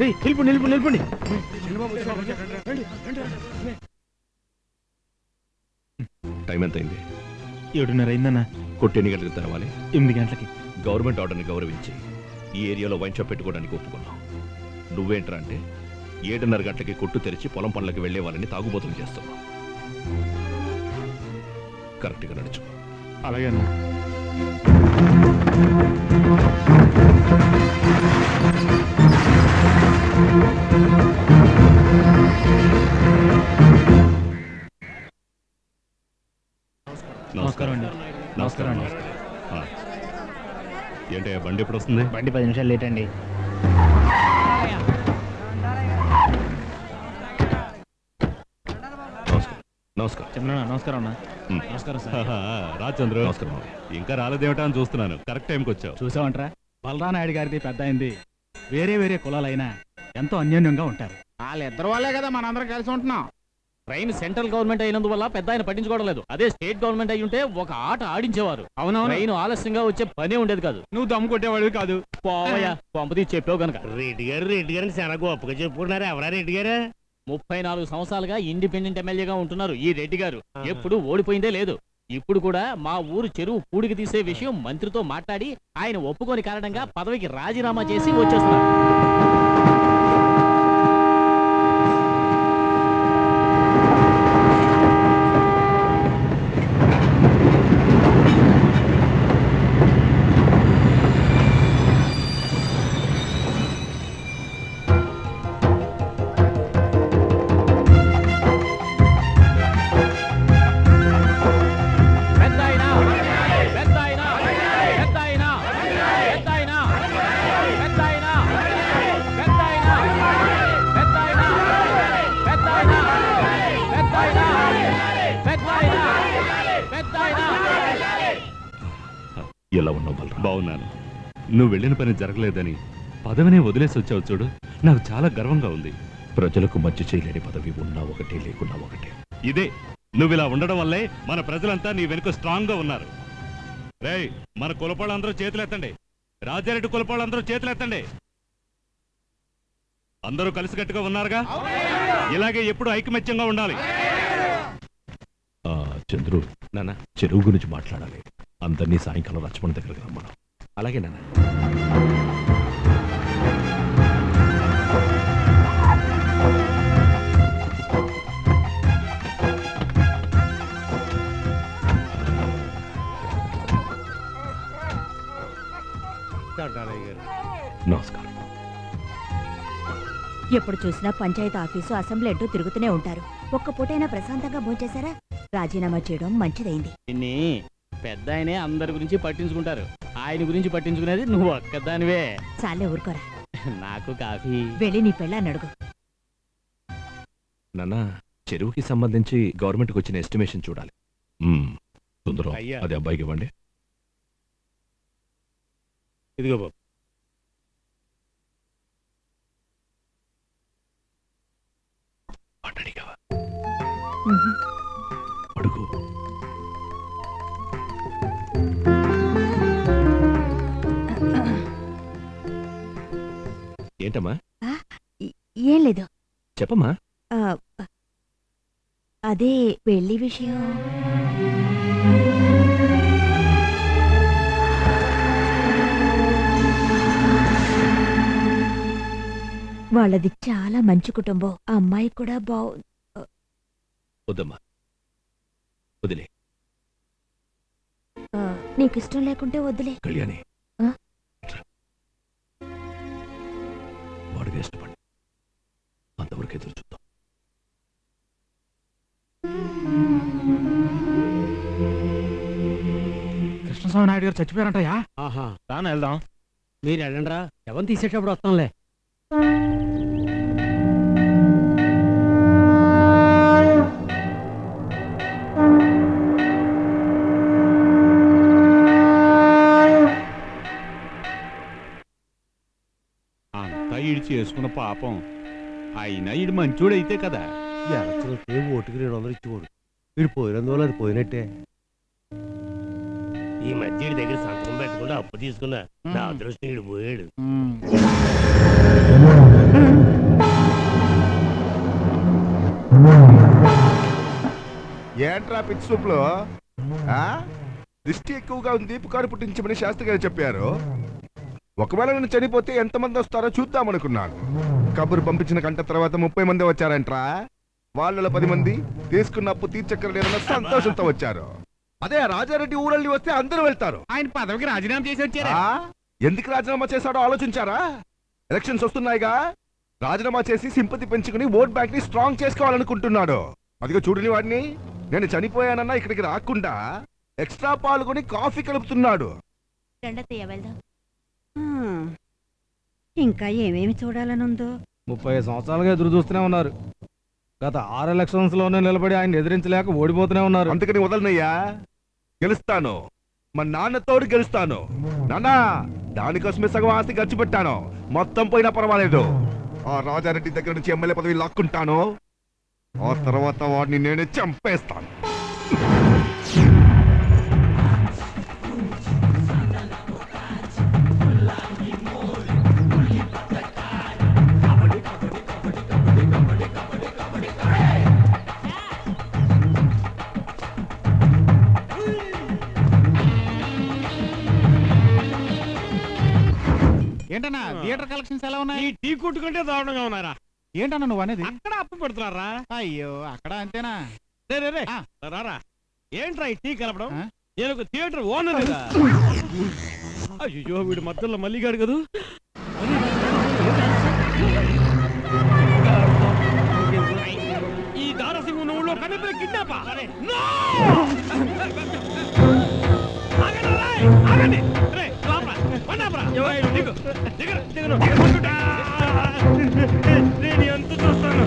నిలబడి టైం ఎంత అయింది? 7:30 అయిందన్నా. కొట్టి ఎన్ని గంటలకు తెరవాలి? 8 గంటలకి. గవర్నమెంట్ ఆర్డర్ని గౌరవించి ఈ ఏరియాలో వైన్ షాప్ పెట్టుకోవడానికి ఒప్పుకున్నాం. నువ్వేంట్రా అంటే 7:30 గంటలకి కొట్టు తెరిచి పొలం పనులకు వెళ్లే వాళ్ళని తాగుబోతులు చేస్తున్నావు. కరెక్ట్గా నడుచు. అలాగే అన్నా. నమస్కారం అండి. నమస్కారం అండి. ఏంటి బండి ఎప్పుడు వస్తుంది? బండి 10 నిమిషాలు లేట్ అండి. నమస్కారం. నమస్కారం అన్న. నమస్కారం సార్. రాజచంద్ర. నమస్కారం. ఇంకా రాలేదేమిటా అని చూస్తున్నాను. కరెక్ట్ టైంకి వచ్చావు. చూసావంటరా, బలరానాయుడు గారిది పెద్ద అయింది. వేరే వేరే కులాలైనా ఎంతో అన్యోన్యంగా ఉంటారు. వాళ్ళిద్దరు వాళ్ళే కదా మనందరం కలిసి ఉంటున్నాం. ట్రైన్ సెంట్రల్ గవర్నమెంట్ అయినందువల్ల పెద్ద ఆయన పట్టించుకోవడం లేదు. అదే స్టేట్ గవర్నమెంట్ అయి ఉంటే ఒక ఆట ఆడించేవారు. అవునవును. ట్రైన్ ఆలస్యంగా వచ్చే పనే ఉండేది కాదు. నువ్వు దమ్ము కొట్టేవాడు కాదు. పోవయ్యా, పంపది చెప్పావు కనుక. రెడ్డి గారిని చాలా గొప్పగా చెప్పుకున్నారు. ఎవరా రెడ్డి గారు? 34 సంవత్సరాలుగా ఇండిపెండెంట్ ఎమ్మెల్యేగా ఉంటున్నారు ఈ రెడ్డి గారు. ఎప్పుడు ఓడిపోయిందే లేదు. ఇప్పుడు కూడా మా ఊరు చెరువు పూడికి తీసే విషయం మంత్రితో మాట్లాడి ఆయన ఒప్పుకోని కారణంగా పదవికి రాజీనామా చేసి వచ్చేస్తున్నారు. ఎలా ఉన్నావు బలరాం? బాగున్నాను. నువ్వు వెళ్ళిన పని జరగలేదని పదవినే వదిలేసి వచ్చావు చూడు, నాకు చాలా గర్వంగా ఉంది. ప్రజలకు మంచి చేయలేని పదవి ఉన్నా ఒకటే, లేకున్నా ఒకటే. ఇదే నువ్వు ఇలా ఉండడం వల్లే మన ప్రజలంతా నీ వెనుక స్ట్రాంగ్ గా ఉన్నారు. రేయ్, మన కులపాళ్ళందరూ చేతులెత్తండి. రాజారెడ్డి కులపాళ్ళందరూ చేతులెత్తండి. అందరూ కలిసికట్టుగా ఉన్నారుగా? ఇలాగే ఎప్పుడు ఐకమత్యంగా ఉండాలి. చంద్రు, నాన్న చెరువు గురించి మాట్లాడాలి. అందరినీ సాయంకాలం లక్ష్మణ్ దగ్గరకు రమ్మను. అలాగే నాన్న. నమస్కారం. ఎప్పుడు చూసినా పంచాయతీ ఆఫీసు, అసెంబ్లీ అంటూ తిరుగుతూనే ఉంటారు. ఒక్క పూటైనా ప్రశాంతంగా భోంచేశారా? రాజీనామా చేయడం మంచిదైంది. పెద్ద ఆయనే అందరి గురించి పట్టించుకుంటారు. ఆయన గురించి పట్టించుకునేది నువ్వు ఒక్కదానివే. చాలే ఊరుకోరా. నాకు కాఫీ. వెళ్ళి నీ పెళ్ళాన్ని అడుగు. నాన్న, చెరువుకి సంబంధించి గవర్నమెంట్కి వచ్చిన ఎస్టిమేషన్ చూడాలి. సుందరం, అది అబ్బాయికి ఇవ్వండి. ఇదిగో బాబు. అడుగు. ఏంటమ్మా? ఏం లేదు. చెప్పమ్మా. అదే పెళ్లి విషయం. వాళ్ళది చాలా మంచి కుటుంబం. ఆ అమ్మాయి కూడా వద్దమ్మా, వదిలే. నీకిష్టం లేకుంటే వద్దులే. కళ్యాణి, వాడిగా ఇష్టపడి అంతవరకు ఎదురు చూద్దాం. కృష్ణస్వామి నాయుడు గారు చచ్చిపోయారంటయా? ఆహా, రాను వెళ్దాం. మీరు వెళ్ళండి రా. ఎవరిని తీసేటప్పుడు వస్తాంలే. అంతా ఈడు చేసుకున్న పాపం. అయినా ఈడు మంచోడైతే కదా. ఎలక్షన్ ఓటుకి 200 ఇచ్చేవాడు. వీడు పోయినందువల్ల అది పోయినట్టే. ఈ మధ్య వీడి దగ్గర సంతకం పెట్టకుండా అప్పు తీసుకున్నా. నా అదృష్టం వీడు పోయాడు. ఏంట్రా పిచ్చి సూపులు దిష్టి ఎక్కువగా ఉంది, పుకారు పుట్టించమని శాస్త్రి గారు చెప్పారు. ఒకవేళ నేను చనిపోతే ఎంతమంది వస్తారో చూద్దామనుకున్నాను. కబురు పంపించిన గంట తర్వాత 30 మంది వచ్చారంట్రా. వాళ్ళలో 10 మంది తీసుకున్న అప్పు తీర్చక్కర్లేదన్న సంతోషంతో వచ్చారు. అదే రాజారెడ్డి ఊరల్లి వస్తే అందరూ వెళ్తారు. ఆయన పదవికి రాజీనామా చేసి వచ్చారు. ఎందుకు రాజీనామా చేశాడో ఆలోచించారా? ఎలక్షన్స్ వస్తున్నాయిగా, రాజీనామా చేసి సింపతి పెంచుకుని ఓట్ బ్యాంక్ ని స్ట్రాంగ్ చేసుకోవాలనుకుంటున్నాడు. అదిగో చూడని వాడిని, నేను చనిపోయానన్నా ఇక్కడికి రాకుండా ఎక్స్ట్రా పాల్గొని కాఫీ కలుపుతున్నాడు. ఇంకా ఏమేమి చూడాలనుందో. 30 సంవత్సరాలుగా ఎదురు చూస్తూనే ఉన్నారు. గత 6 ఎలక్షన్స్ లోనే నిలబడి ఆయన ఎదిరించలేక ఓడిపోతూనే ఉన్నారు. అందుకని వదలనయ్యా, గెలుస్తాను. మా నాన్నతోడు గెలుస్తాను. నాన్నా, దానికోసమే సగం ఆస్తి ఖర్చు పెట్టాను. మొత్తం పోయినా పర్వాలేదు. ఆ రాజారెడ్డి దగ్గర నుంచి ఎమ్మెల్యే పదవి లాక్కుంటాను. ఆ తర్వాత వాడిని నేనే చంపేస్తాను. ఏంటన్నా థియేటర్ కలెక్షన్స్ ఎలా ఉన్నాయి? ఈ టీ కొట్టుకుంటే దారుణంగా ఉన్నారా? ఏంటన్నా నువ్వు అనేది? అక్కడ అప్పు పెడుతున్నారా? అయ్యో, అక్కడ అంతేనా? రారా, ఏంట్రా ఈ టీ కలపడం? ఆ? నేను ఒక థియేటర్ ఓనర్ కదా. అయ్యో, వీడు మధ్యలో మల్లిగాడు కదా. ఈ దారసింగ్ ఉన్న ఊళ్ళో కనిపే కిడ్నాపా? ఆగండి, రే, రాపరా, వండాపరా. దిగు, దిగరు, దిగరు. నేను ఎంత చూస్తాను.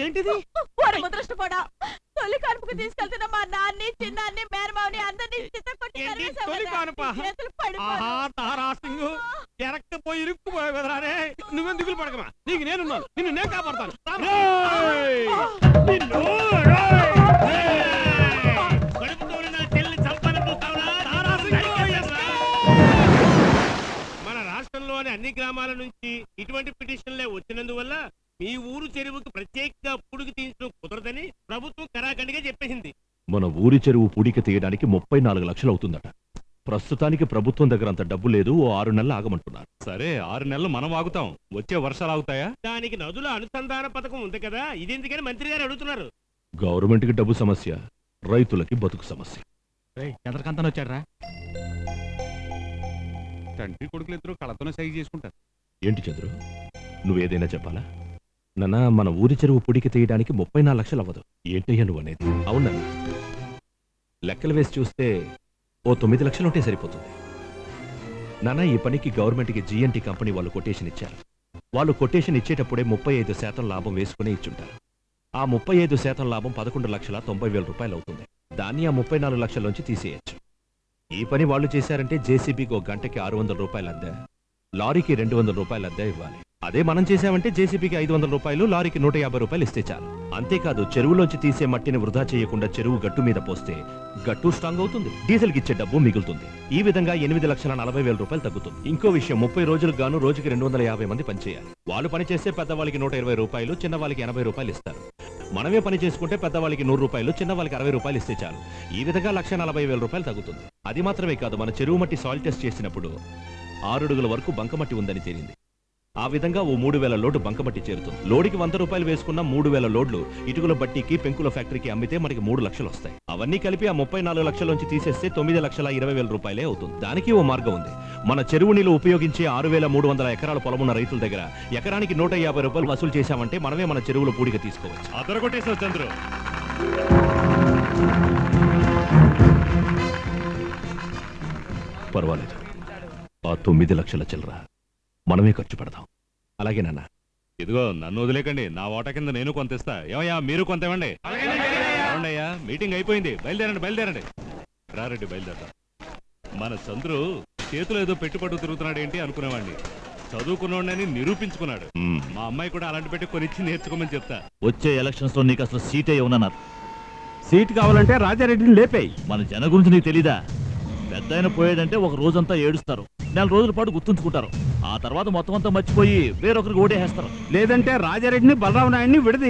ఏంటిది? తొలి కానుపుకు తీసుకెళ్తున్న మా నాన్ని, చిన్నాన్ని, మేనమావని అందరినీ పోయి ఇరుక్కుపోయావు కదరానే. నువ్వేం దిగులు పడకమా, నీకు నేనున్నాను. నిన్ను నేను కాపాడతాను. మన రాష్ట్రంలోని అన్ని గ్రామాల నుంచి ఇటువంటి పిటిషన్లే వచ్చినందువల్ల మీ ఊరు చెరువుకు ప్రత్యేకంగా పుడికి తీయించడం కుదరదని ప్రభుత్వం కరాఖండిగా చెప్పేసింది. మన ఊరి చెరువు పూడిక తీయడానికి 34 లక్షలు అవుతుందట. ప్రస్తుతానికి ప్రభుత్వం దగ్గర అంత డబ్బు లేదు. ఓ 6 నెలలు ఆగమంటున్నారు. సరే, 6 నెలలు మనం ఆగుతాం. వచ్చే వర్షాలు ఆగుతాయా? దానికి నదుల అనుసంధాన పథకం ఉంది కదా, ఇదెందుకని మంత్రి గారు అడుగుతున్నారు. గవర్నమెంట్ కి డబ్బు సమస్య, రైతులకి బతుకు సమస్య. ఎంతకంతను వచ్చాడ్రా? తండ్రి కొడుకులు ఇద్దరు కళతోనే సైజ్ చేసుకుంటారు. ఏంటి చంద్రు, నువ్వేదైనా చెప్పాలా? నాన్న, మన ఊరి చెరువు పూడిక తీయడానికి 34 లక్షలు అవ్వదు. ఏంటయ్యా నువ్వు అనేది? అవునా? లెక్కలు వేసి చూస్తే ఓ 9 లక్షలుంటే సరిపోతుంది. నాన్న, ఈ పనికి గవర్నమెంట్కి GNT కంపెనీ వాళ్ళు కొటేషన్ ఇచ్చారు. వాళ్ళు కొటేషన్ ఇచ్చేటప్పుడే 35% లాభం వేసుకునే ఇచ్చుంటారు. ఆ 35% లాభం 11,90,000 రూపాయలు అవుతుంది. దాన్ని ఆ 34 లక్షల్లోంచి తీసేయచ్చు. ఈ పని వాళ్ళు చేశారంటే JCBకి ఒక గంటకి 600 రూపాయలు అద్దె, లారీకి 200 రూపాయలు అద్దె ఇవ్వాలి. అదే మనం చేసామంటే JCBకి 500 రూపాయలు, లారీకి 150 రూపాయలు ఇస్తే చాలు. అంతేకాదు, చెరువులోంచి తీసే మట్టిని వృధా చేయకుండా చెరువు గట్టు మీద పోస్తే గట్టు స్ట్రాంగ్ అవుతుంది, డీజిల్కి ఇచ్చే డబ్బు మిగులుతుంది. ఈ విధంగా 8,40,000 రూపాయలు తగ్గుతుంది. ఇంకో విషయం, 30 రోజులకు గాను రోజుకి 250 మంది పనిచేయాలి. వాళ్ళు పని చేస్తే పెద్దవాళ్ళకి 120 రూపాయలు, చిన్నవాళ్ళకి 80 రూపాయలు ఇస్తారు. మనమే పని చేసుకుంటే పెద్దవాళ్ళకి 100 రూపాయలు, చిన్నవాళ్ళకి 60 రూపాయలు ఇస్తే చాలు. ఈ విధంగా 1,40,000 రూపాయలు తగ్గుతుంది. అది మాత్రమే కాదు, మన చెరువు మట్టి సాయిల్ టెస్ట్ చేసినప్పుడు 6 అడుగుల వరకు బంకమట్టి ఉందని తేలింది. ఆ విధంగా ఓ 3,000 లోడ్లు బంకమట్టి చేరుతుంది. లోడికి 100 రూపాయలు వేసుకున్న 3,000 లోడ్లు ఇటుకల బట్టీకి, పెంకుల ఫ్యాక్టరీకి అమ్మితే మనకి 3 లక్షలు వస్తాయి. అవన్నీ కలిపి ఆ 34 లక్షల నుంచి తీసేస్తే 9,20,000 రూపాయలే అవుతుంది. దానికి ఓ మార్గం ఉంది. మన చెరువు నీళ్లు ఉపయోగించి 6,300 ఎకరాల పొలమున్న రైతుల దగ్గర ఎకరానికి 150 రూపాయలు వసూలు చేశామంటే మనమే మన చెరువులో పూడిక తీసుకోవచ్చు. అదరగొట్టేసావు చంద్రు. పర్వాలేదు, ఆ 9 లక్షల చిల్లర మనమే ఖర్చు పెడదాం. అలాగే నాన్న. ఇదిగో నన్ను వదిలేకండి, నా ఓట కింద నేను కొంత ఇస్తా. ఏమయ్యా మీరు కొంత ఇవ్వండి. అయ్యా మీటింగ్ అయిపోయింది, బయలుదేరండి. రారెడ్డి బయలుదేరదాం. మన చంద్రు చేతిలో ఏదో పెట్టుబడి తిరుగుతున్నాడు ఏంటి అనుకునేవాడిని. చదువుకున్నోడని నిరూపించుకున్నాడు. మా అమ్మాయి కూడా అలాంటి పెట్టి కొనిచ్చి నేర్చుకోమని చెప్తా. వచ్చే ఎలక్షన్స్ లో నీకు అసలు సీటే ఇవ్వనన్నారు. సీట్ కావాలంటే రాజారెడ్డిని లేపేయి. మన జన గురించి నీకు తెలీదా? పెద్ద ఆయన పోయాడంటే ఒక రోజంతా ఏడుస్తారు, 4 రోజుల పాటు గుర్తుంచుకుంటారు. ఆ తర్వాత మొత్తం అంతా మర్చిపోయి వేరొకరికి ఓటేసేస్తారు. లేదంటే రాజారెడ్డిని బలరామ నాయుడిని విడది